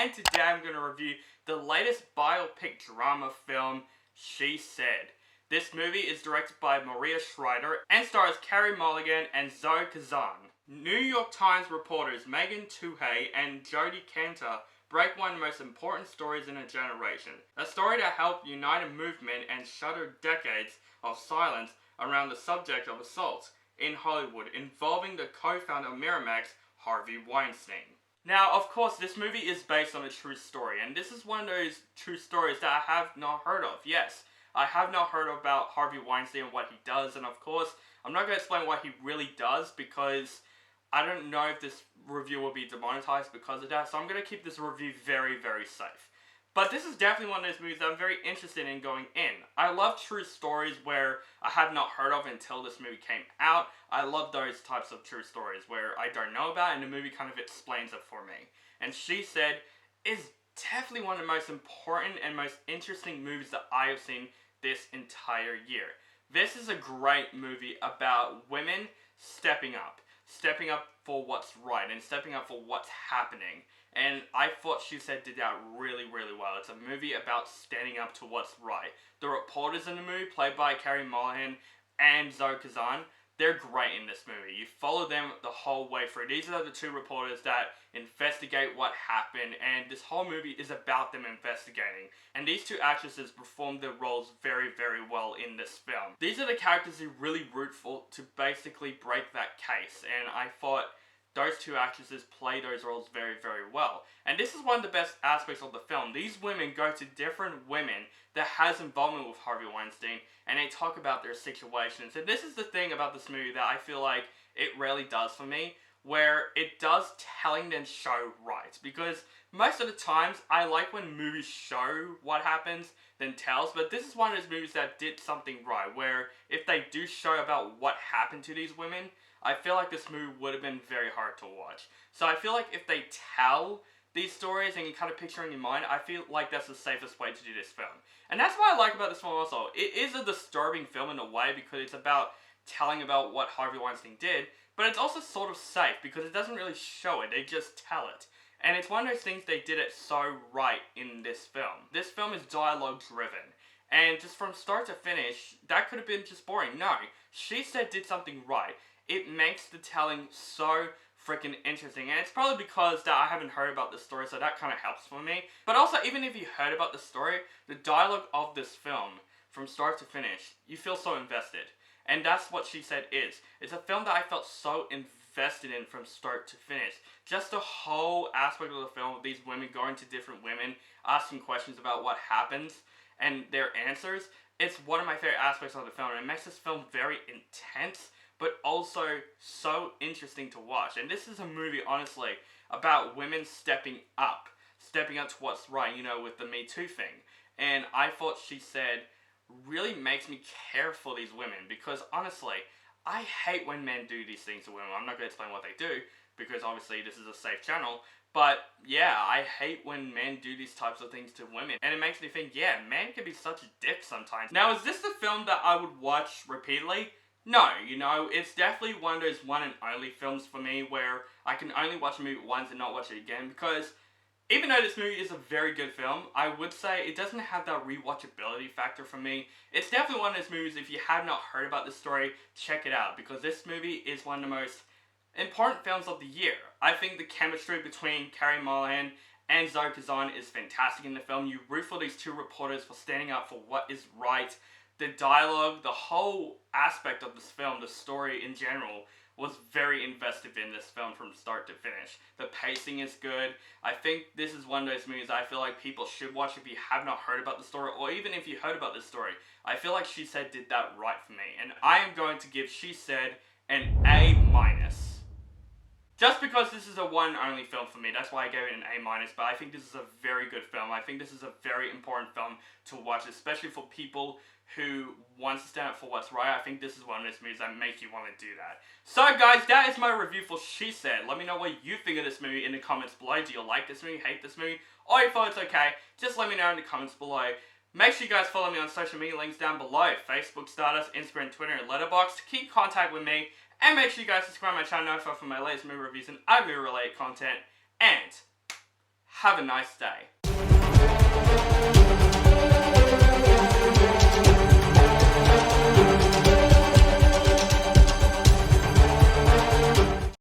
and today I'm going to review the latest biopic drama film, She Said. This movie is directed by Maria Schreider and stars Carey Mulligan and Zoe Kazan. New York Times reporters Megan Twohey and Jodie Cantor break one of the most important stories in a generation. A story to help unite a movement and shatter decades of silence around the subject of assault in Hollywood involving the co-founder of Miramax, Harvey Weinstein. Now, of course, this movie is based on a true story, and this is one of those true stories that I have not heard of. Yes, I have not heard about Harvey Weinstein and what he does, and of course, I'm not going to explain what he really does because I don't know if this review will be demonetized because of that, so I'm going to keep this review very, very safe. But this is definitely one of those movies that I'm very interested in going in. I love true stories where I have not heard of until this movie came out. I love those types of true stories where I don't know about and the movie kind of explains it for me. And She Said is definitely one of the most important and most interesting movies that I have seen this entire year. This is a great movie about women stepping up for what's right and stepping up for what's happening. And I thought She Said did that really, really well. It's a movie about standing up to what's right. The reporters in the movie, played by Carey Mulligan and Zoe Kazan, they're great in this movie. You follow them the whole way through. These are the two reporters that investigate what happened, and this whole movie is about them investigating. And these two actresses perform their roles very, very well in this film. These are the characters you really root for to basically break that case, and I thought those two actresses play those roles very, very well. And this is one of the best aspects of the film. These women go to different women that has involvement with Harvey Weinstein, and they talk about their situations. And this is the thing about this movie that I feel like it rarely does for me, where it does telling and show right. Because most of the times, I like when movies show what happens than tells, but this is one of those movies that did something right, where if they do show about what happened to these women, I feel like this movie would have been very hard to watch. So I feel like if they tell these stories and you kind of picture in your mind, I feel like that's the safest way to do this film. And that's what I like about this film also. It is a disturbing film in a way because it's about telling about what Harvey Weinstein did, but it's also sort of safe because it doesn't really show it, they just tell it. And it's one of those things they did it so right in this film. This film is dialogue driven. And just from start to finish, that could have been just boring. No, She Said did something right. It makes the telling so freaking interesting, and it's probably because that I haven't heard about this story, so that kind of helps for me. But also, even if you heard about the story, the dialogue of this film, from start to finish, you feel so invested. And that's what She Said is. It's a film that I felt so invested in from start to finish. Just the whole aspect of the film, these women going to different women, asking questions about what happens, and their answers, it's one of my favorite aspects of the film, and it makes this film very intense, but also so interesting to watch. And this is a movie, honestly, about women stepping up to what's right, you know, with the Me Too thing. And I thought She Said really makes me care for these women, because honestly, I hate when men do these things to women. I'm not going to explain what they do, because obviously this is a safe channel, but yeah, I hate when men do these types of things to women. And it makes me think, yeah, men can be such a dick sometimes. Now, is this the film that I would watch repeatedly? No, you know, it's definitely one of those one and only films for me where I can only watch a movie once and not watch it again, because even though this movie is a very good film, I would say it doesn't have that rewatchability factor for me. It's definitely one of those movies, if you have not heard about this story, check it out, because this movie is one of the most important films of the year. I think the chemistry between Carey Mulligan and Zoe Kazan is fantastic in the film. You root for these two reporters for standing up for what is right. The dialogue, the whole aspect of this film, the story in general, was very invested in this film from start to finish. The pacing is good. I think this is one of those movies I feel like people should watch if you have not heard about the story, or even if you heard about this story. I feel like She Said did that right for me, and I am going to give She Said an A-. Just because this is a one and only film for me, that's why I gave it an A-, but I think this is a very good film. I think this is a very important film to watch, especially for people who wants to stand up for what's right. I think this is one of those movies that make you want to do that. So guys, that is my review for She Said. Let me know what you think of this movie in the comments below. Do you like this movie, hate this movie, or you thought it's okay? Just let me know in the comments below. Make sure you guys follow me on social media, links down below. Facebook, Stardust, Instagram, Twitter, and Letterboxd to keep contact with me. And make sure you guys subscribe to my channel for my latest movie reviews and other movie related content. And Have a nice day.